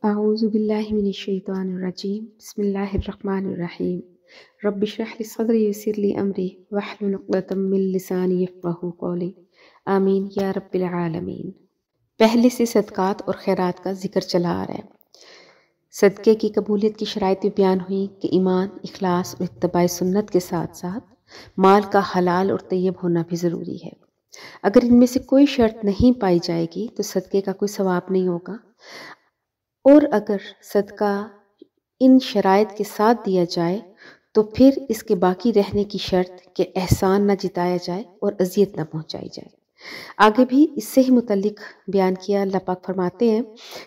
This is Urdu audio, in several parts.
اعوذ باللہ من الشیطان الرجیم بسم اللہ الرحمن الرحیم رب اشرح لی صدری ویسر لی امری واحلل عقدۃ من لسانی یفقہوا قولی آمین یا رب العالمین۔ پہلے سے صدقات اور خیرات کا ذکر چلا آ رہا ہے۔ صدقے کی قبولیت کی شرائط بیان ہوئی کہ ایمان، اخلاص اور اتباع سنت کے ساتھ ساتھ مال کا حلال اور طیب ہونا بھی ضروری ہے۔ اگر ان میں سے کوئی شرط نہیں پائی جائے گی تو صدقے کا کوئی ثواب نہیں ہوگا، اور اگر صدقہ ان شرائط کے ساتھ دیا جائے تو پھر اس کے باقی رہنے کی شرط کہ احسان نہ جتایا جائے اور اذیت نہ پہنچائی جائے۔ آگے بھی اس سے ہی متعلق بیان کیا، اللہ پاک فرماتے ہیں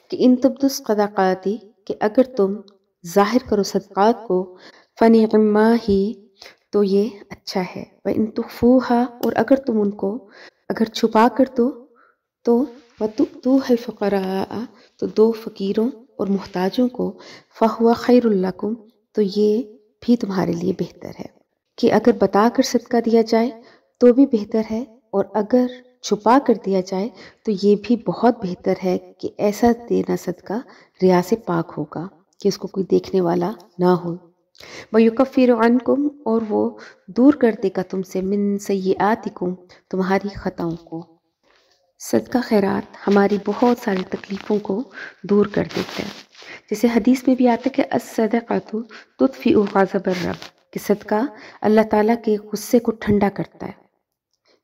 کہ ان تبدوا الصدقات، کہ اگر تم ظاہر کرو صدقات کو، فنعما ہی، تو یہ اچھا ہے، وان تخفوها، اور اگر تم ان کو چھپا کر دو تو وتؤتوها الفقراء، تو دو فقیروں اور محتاجوں کو، فہو خیر لکم، تو یہ بھی تمہارے لیے بہتر ہے۔ کہ اگر بتا کر صدقہ دیا جائے تو بھی بہتر ہے، اور اگر چھپا کر دیا جائے تو یہ بھی بہت بہتر ہے کہ ایسا دینا صدقہ ریا سے پاک ہوگا کہ اس کو کوئی دیکھنے والا نہ ہو۔ وَيُكَفِّرُ عَنْكُمْ، اور وہ دور کر دے گا تم سے، مِن سَيِّئَاتِكُمْ، تمہاری خطاؤں کو۔ صدقہ خیرات ہماری بہت ساری تکلیفوں کو دور کر دیتا ہے۔ جیسے حدیث میں بھی آتا ہے کہ الصدقۃ تطفئ غضب الرب، کہ صدقہ اللہ تعالیٰ کے غصے کو ٹھنڈا کرتا ہے۔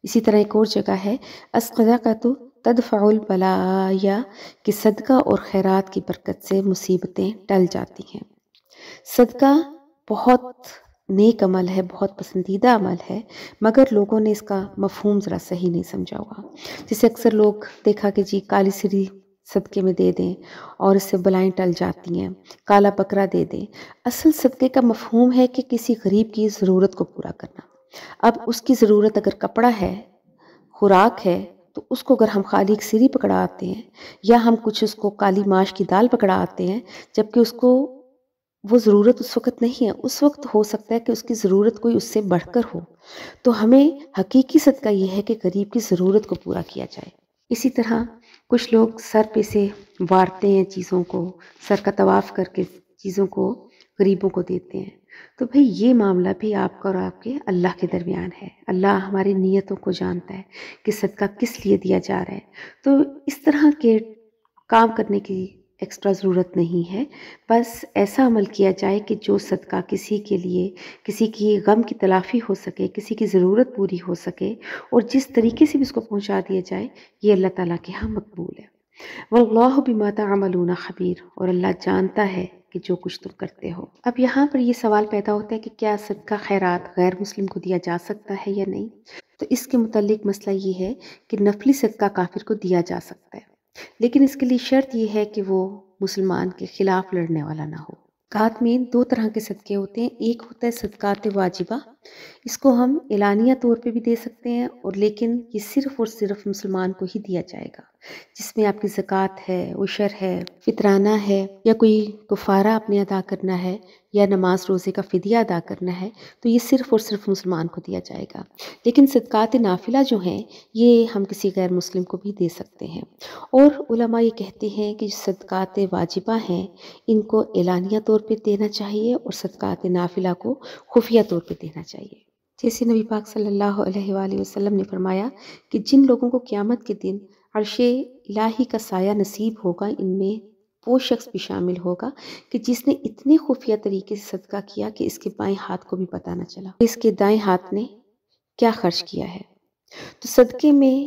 اسی طرح ایک اور جگہ ہے الصدقۃ تدفع البلایا، کہ صدقہ اور خیرات کی برکت سے مصیبتیں ٹل جاتی ہیں۔ صدقہ بہت نیک عمل ہے، بہت پسندیدہ عمل ہے، مگر لوگوں نے اس کا مفہوم ذرا صحیح نہیں سمجھا ہوا۔ جیسے اکثر لوگ دیکھا کہ جی کالی سری صدقے میں دے دیں اور اس سے بلائیں ٹل جاتی ہیں، کالا بکرا دے دیں۔ اصل صدقے کا مفہوم ہے کہ کسی غریب کی ضرورت کو پورا کرنا۔ اب اس کی ضرورت اگر کپڑا ہے، خوراک ہے، تو اس کو اگر ہم خالی ایک سری پکڑا آتے ہیں، یا ہم کچھ اس کو کالی ماش کی دال پکڑا آتے ہیں، جبکہ اس کو وہ ضرورت اس وقت نہیں ہے، اس وقت ہو سکتا ہے کہ اس کی ضرورت کوئی اس سے بڑھ کر ہو، تو ہمیں حقیقی صدقہ یہ ہے کہ غریب کی ضرورت کو پورا کیا جائے۔ اسی طرح کچھ لوگ سر پہ سے وارتے ہیں چیزوں کو، سر کا طواف کر کے چیزوں کو غریبوں کو دیتے ہیں، تو بھئی یہ معاملہ بھی آپ کا اور آپ کے اللہ کے درمیان ہے۔ اللہ ہماری نیتوں کو جانتا ہے کہ صدقہ کس لیے دیا جا رہا ہے، تو اس طرح کے کام کرنے کی ایکسٹرا ضرورت نہیں ہے۔ بس ایسا عمل کیا جائے کہ جو صدقہ کسی کے لیے، کسی کی غم کی تلافی ہو سکے، کسی کی ضرورت پوری ہو سکے، اور جس طریقے سے بھی اس کو پہنچا دیا جائے، یہ اللہ تعالیٰ کے ہاں مقبول ہے۔ واللہ بما تعملون خبیر، اور اللہ جانتا ہے کہ جو کچھ تم کرتے ہو۔ اب یہاں پر یہ سوال پیدا ہوتا ہے کہ کیا صدقہ خیرات غیر مسلم کو دیا جا سکتا ہے یا نہیں؟ تو اس کے متعلق مسئلہ یہ ہے کہ نفلی صدقہ کافر کو دیا جا سکتا ہے، لیکن اس کے لیے شرط یہ ہے کہ وہ مسلمان کے خلاف لڑنے والا نہ ہو۔ صدقات میں دو طرح کے صدقے ہوتے ہیں، ایک ہوتا ہے صدقات واجبہ، اس کو ہم اعلانیہ طور پہ بھی دے سکتے ہیں، اور لیکن یہ صرف اور صرف مسلمان کو ہی دیا جائے گا، جس میں آپ کی زکوٰۃ ہے، عشر ہے، فطرانہ ہے، یا کوئی کفارہ اپنے ادا کرنا ہے، یا نماز روزے کا فدیہ ادا کرنا ہے، تو یہ صرف اور صرف مسلمان کو دیا جائے گا۔ لیکن صدقات نافلہ جو ہیں یہ ہم کسی غیر مسلم کو بھی دے سکتے ہیں۔ اور علماء یہ کہتے ہیں کہ صدقات واجبہ ہیں ان کو اعلانیہ طور پہ دینا چاہیے، اور صدقات نافلہ کو خفیہ طور پہ دینا چاہیے۔ جیسے نبی پاک صلی اللہ علیہ وآلہ وسلم نے فرمایا کہ جن لوگوں کو قیامت کے دن عرش الہی کا سایہ نصیب ہوگا، ان میں وہ شخص بھی شامل ہوگا کہ جس نے اتنے خفیہ طریقے سے صدقہ کیا کہ اس کے بائیں ہاتھ کو بھی پتہ نہ چلا اس کے دائیں ہاتھ نے کیا خرچ کیا ہے۔ تو صدقے میں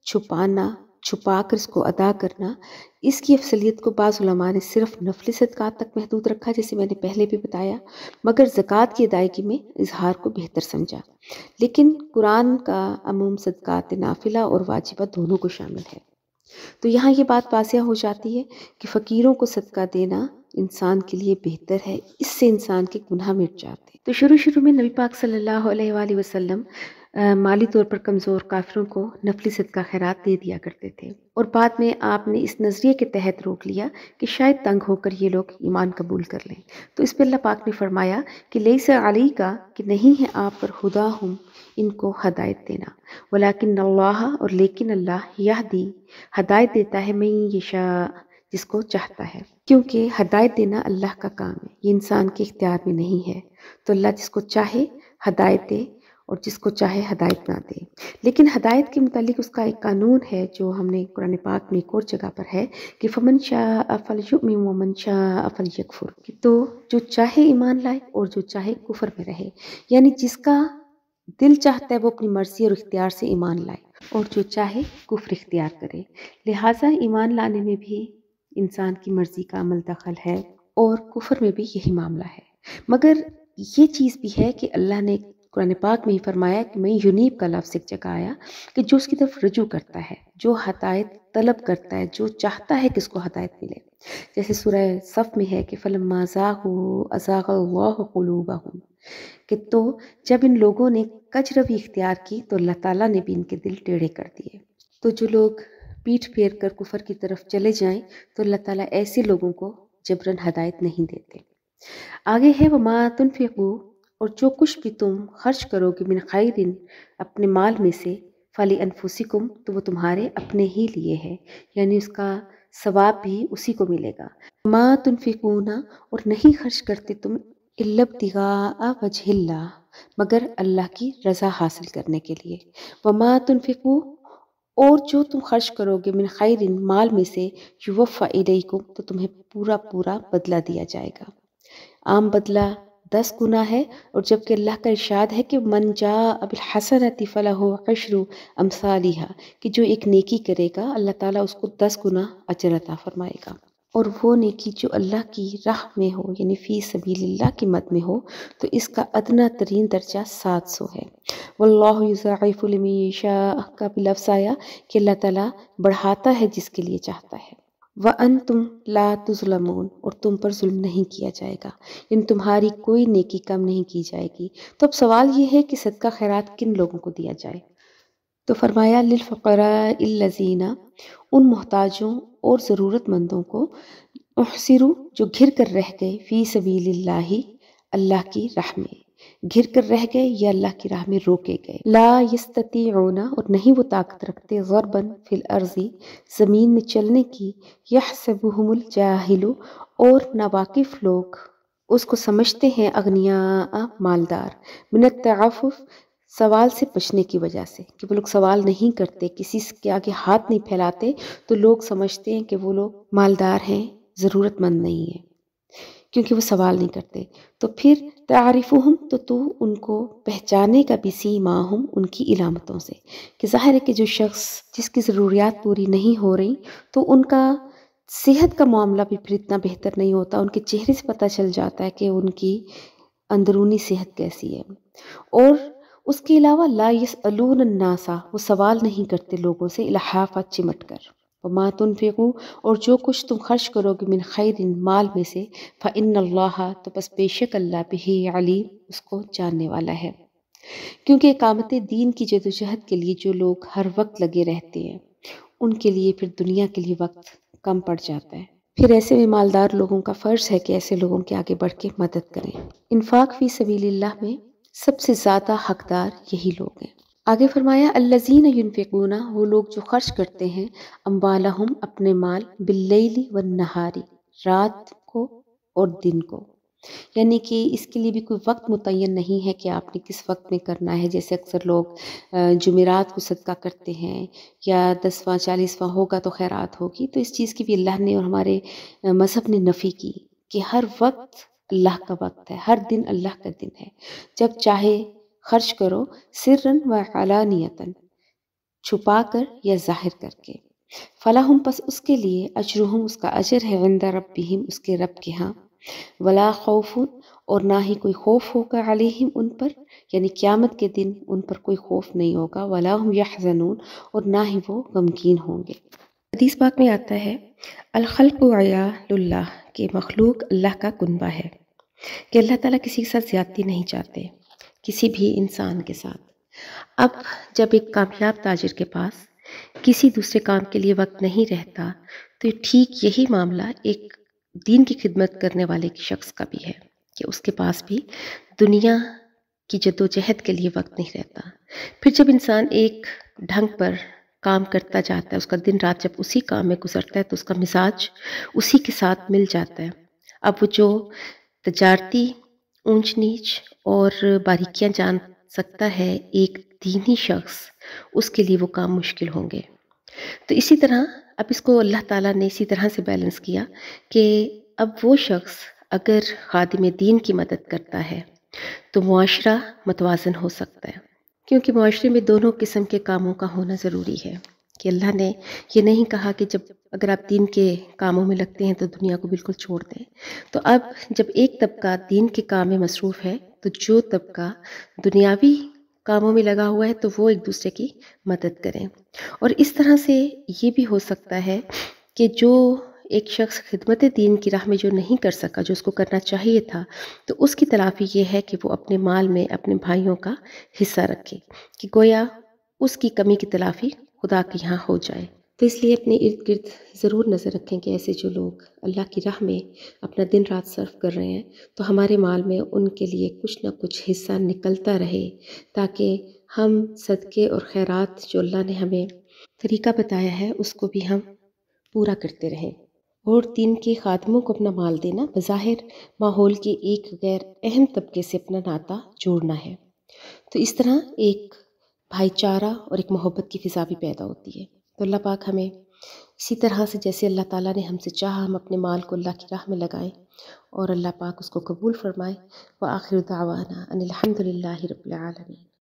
چھپا کر اس کو ادا کرنا، اس کی افضلیت کو بعض علماء نے صرف نفلی صدقات تک محدود رکھا، جیسے میں نے پہلے بھی بتایا، مگر زکوٰۃ کی ادائیگی میں اظہار کو بہتر سمجھا۔ لیکن قرآن کا عموم صدقات نافلہ اور واجبہ دونوں کو شامل ہے۔ تو یہاں یہ بات واضح ہو جاتی ہے کہ فقیروں کو صدقہ دینا انسان کے لیے بہتر ہے، اس سے انسان کے گناہ مٹ جاتے ہیں۔ تو شروع میں نبی پاک صلی اللہ علیہ وآلہ وسلم مالی طور پر کمزور کافروں کو نفلی صدقہ خیرات دے دیا کرتے تھے، اور بعد میں آپ نے اس نظریے کے تحت روک لیا کہ شاید تنگ ہو کر یہ لوگ ایمان قبول کر لیں، تو اس پہ اللہ پاک نے فرمایا کہ لیس علیک، کہ نہیں ہے آپ پر ہداہم، ان کو ہدایت دینا، ولیکن اللہ، اور لیکن اللہ، یہدی، ہدایت دیتا ہے، من یشاء، جس کو چاہتا ہے، کیونکہ ہدایت دینا اللہ کا کام ہے، یہ انسان کے اختیار میں نہیں ہے۔ تو اللہ جس کو چاہے ہدایت دے اور جس کو چاہے ہدایت نہ دے۔ لیکن ہدایت کے متعلق اس کا ایک قانون ہے جو ہم نے قرآن پاک میں ایک اور جگہ پر ہے کہ فمن شاء فلیؤمن ومن شاء فلیکفر، تو جو چاہے ایمان لائے اور جو چاہے کفر میں رہے، یعنی جس کا دل چاہتا ہے وہ اپنی مرضی اور اختیار سے ایمان لائے اور جو چاہے کفر اختیار کرے۔ لہٰذا ایمان لانے میں بھی انسان کی مرضی کا عمل دخل ہے اور کفر میں بھی یہی معاملہ ہے۔ مگر یہ چیز بھی ہے کہ اللہ نے قرآن پاک میں ہی فرمایا کہ میں یونیب کا لفظ ایک جگہ آیا کہ جو اس کی طرف رجوع کرتا ہے، جو ہدایت طلب کرتا ہے، جو چاہتا ہے کہ اس کو ہدایت ملے، جیسے سورہ صف میں ہے کہ فلما زاغوا ازاغ اللہ قلوبہم، کہ تو جب ان لوگوں نے کج روی اختیار کی تو اللہ تعالیٰ نے بھی ان کے دل ٹیڑھے کر دیے۔ تو جو لوگ پیٹھ پھیر کر کفر کی طرف چلے جائیں تو اللہ تعالیٰ ایسے لوگوں کو جبراً ہدایت نہیں دیتے۔ آگے ہے وما تنفقوا، اور جو کچھ بھی تم خرچ کرو گے من خیر، اپنے مال میں سے، فلی انفسکم، تو وہ تمہارے اپنے ہی لیے ہے، یعنی اس کا ثواب بھی اسی کو ملے گا۔ ما تنفقون، اور نہیں خرچ کرتے تم الا ابتغاء وجہ اللہ، مگر اللہ کی رضا حاصل کرنے کے لیے۔ وما تنفقوا، اور جو تم خرچ کرو گے من خیر، مال میں سے، یوفی الیکم، تو تمہیں پورا پورا بدلہ دیا جائے گا۔ عام بدلہ 10 گنا ہے، اور جبکہ اللہ کا ارشاد ہے کہ من جاء بالحسنۃ فلہ عشر امثالھا، کہ جو ایک نیکی کرے گا اللہ تعالیٰ اس کو 10 گنا اجر عطا فرمائے گا، اور وہ نیکی جو اللہ کی راہ میں ہو، یعنی فی سبیل اللہ کی مد میں ہو، تو اس کا ادنیٰ ترین درجہ 700 ہے۔ واللہ یضاعف لمن یشاء، کا بھی لفظ آیا کہ اللہ تعالیٰ بڑھاتا ہے جس کے لیے چاہتا ہے۔ وَأَنْتُمْ لَا تُظْلَمُونَ، اور تم پر ظلم نہیں کیا جائے گا، یعنی تمہاری کوئی نیکی کم نہیں کی جائے گی۔ تو اب سوال یہ ہے کہ صدقہ خیرات کن لوگوں کو دیا جائے؟ تو فرمایا للفقراء الذین، ان محتاجوں اور ضرورت مندوں کو، احصروا، جو گھر کر رہ گئے، فی سبیل اللہ، اللہ کی راہ میں، گھر کر رہ گئے یا اللہ کی راہ میں روکے گئے۔ لا یستطیعون، اور نہیں وہ طاقت رکھتے، ضربا فی الارض، زمین میں چلنے کی، یحسبہم الجاہل، اور ناواقف لوگ اس کو سمجھتے ہیں اغنیاء، مالدار، من التعفف، سوال سے بچنے کی وجہ سے، کہ وہ لوگ سوال نہیں کرتے، کسی کے آگے ہاتھ نہیں پھیلاتے، تو لوگ سمجھتے ہیں کہ وہ لوگ مالدار ہیں، ضرورت مند نہیں ہیں، کیونکہ وہ سوال نہیں کرتے۔ تو پھر تعریفہم، تو ان کو پہچانے کا بھی، سیماہم، ان کی علامتوں سے، کہ ظاہر ہے کہ جو شخص جس کی ضروریات پوری نہیں ہو رہی تو ان کا صحت کا معاملہ بھی پھر اتنا بہتر نہیں ہوتا، ان کے چہرے سے پتہ چل جاتا ہے کہ ان کی اندرونی صحت کیسی ہے۔ اور اس کے علاوہ لا یسألون الناس، وہ سوال نہیں کرتے لوگوں سے، الحافہ، چمٹ کر۔ وما تنفقوا، اور جو کچھ تم خرچ کرو گے من خیر، مال میں سے، فإن اللہ، تو بس بے شک اللہ بہ علیم، اس کو جاننے والا ہے۔ کیونکہ اقامت دین کی جدوجہد کے لیے جو لوگ ہر وقت لگے رہتے ہیں ان کے لیے پھر دنیا کے لیے وقت کم پڑ جاتا ہے۔ پھر ایسے میں مالدار لوگوں کا فرض ہے کہ ایسے لوگوں کے آگے بڑھ کے مدد کریں۔ انفاق فی سبیل اللہ میں سب سے زیادہ حقدار یہی لوگ ہیں۔ آگے فرمایا الذین ینفقون، وہ لوگ جو خرچ کرتے ہیں، اموالہم، اپنے مال، باللیل والنہار، رات کو اور دن کو، یعنی کہ اس کے لیے بھی کوئی وقت متعین نہیں ہے کہ آپ نے کس وقت میں کرنا ہے۔ جیسے اکثر لوگ جمعرات کو صدقہ کرتے ہیں، یا 10واں 40واں ہوگا تو خیرات ہوگی، تو اس چیز کی بھی اللہ نے اور ہمارے مذہب نے نفی کی کہ ہر وقت اللہ کا وقت ہے، ہر دن اللہ کا دن ہے، جب چاہے خرچ کرو، سرًا و علانیۃً، چھپا کر یا ظاہر کر کے۔ فلہم، پس اس کے لیے، اجرہم، اس کا اجر ہے، عند ربہم، اس کے رب کے ہاں، ولا خوف، اور نہ ہی کوئی خوف ہوگا، علیہم، ان پر، یعنی قیامت کے دن ان پر کوئی خوف نہیں ہوگا، ولا ہم یحزنون، اور نہ ہی وہ غمگین ہوں گے۔ حدیث پاک میں آتا ہے الخلق عیال اللہ، کہ مخلوق اللہ کا کنبہ ہے، کہ اللہ تعالیٰ کسی کے ساتھ زیادتی نہیں چاہتے، کسی بھی انسان کے ساتھ۔ اب جب ایک کامیاب تاجر کے پاس کسی دوسرے کام کے لیے وقت نہیں رہتا تو ٹھیک یہی معاملہ ایک دین کی خدمت کرنے والے شخص کا بھی ہے، کہ اس کے پاس بھی دنیا کی جدوجہد کے لیے وقت نہیں رہتا۔ پھر جب انسان ایک ڈھنگ پر کام کرتا جاتا ہے، اس کا دن رات جب اسی کام میں گزرتا ہے تو اس کا مزاج اسی کے ساتھ مل جاتا ہے۔ اب وہ جو تجارتی اونچ نیچ اور باریکیاں جان سکتا ہے ایک دینی شخص، اس کے لیے وہ کام مشکل ہوں گے۔ تو اسی طرح اب اس کو اللہ تعالیٰ نے اسی طرح سے بیلنس کیا کہ اب وہ شخص اگر خادم دین کی مدد کرتا ہے تو معاشرہ متوازن ہو سکتا ہے، کیونکہ معاشرے میں دونوں قسم کے کاموں کا ہونا ضروری ہے، کہ اللہ نے یہ نہیں کہا کہ جب اگر آپ دین کے کاموں میں لگتے ہیں تو دنیا کو بالکل چھوڑ دیں۔ تو اب جب ایک طبقہ دین کے کام میں مصروف ہے تو جو طبقہ دنیاوی کاموں میں لگا ہوا ہے تو وہ ایک دوسرے کی مدد کریں۔ اور اس طرح سے یہ بھی ہو سکتا ہے کہ جو ایک شخص خدمت دین کی راہ میں جو نہیں کر سکا، جو اس کو کرنا چاہیے تھا، تو اس کی تلافی یہ ہے کہ وہ اپنے مال میں اپنے بھائیوں کا حصہ رکھے، کہ گویا اس کی کمی کی تلافی خدا کے یہاں ہو جائے۔ تو اس لیے اپنے ارد گرد ضرور نظر رکھیں کہ ایسے جو لوگ اللہ کی راہ میں اپنا دن رات صرف کر رہے ہیں تو ہمارے مال میں ان کے لیے کچھ نہ کچھ حصہ نکلتا رہے، تاکہ ہم صدقے اور خیرات جو اللہ نے ہمیں طریقہ بتایا ہے اس کو بھی ہم پورا کرتے رہیں۔ اور دین کے خادموں کو اپنا مال دینا بظاہر ماحول کے ایک غیر اہم طبقے سے اپنا ناطہ جوڑنا ہے، تو اس طرح ایک بھائی چارہ اور ایک محبت کی فضا بھی پیدا ہوتی ہے۔ تو اللہ پاک ہمیں اسی طرح سے جیسے اللہ تعالیٰ نے ہم سے چاہا ہم اپنے مال کو اللہ کی راہ میں لگائیں، اور اللہ پاک اس کو قبول فرمائے۔ وآخر دعوانا ان الحمد للہ رب العالمین۔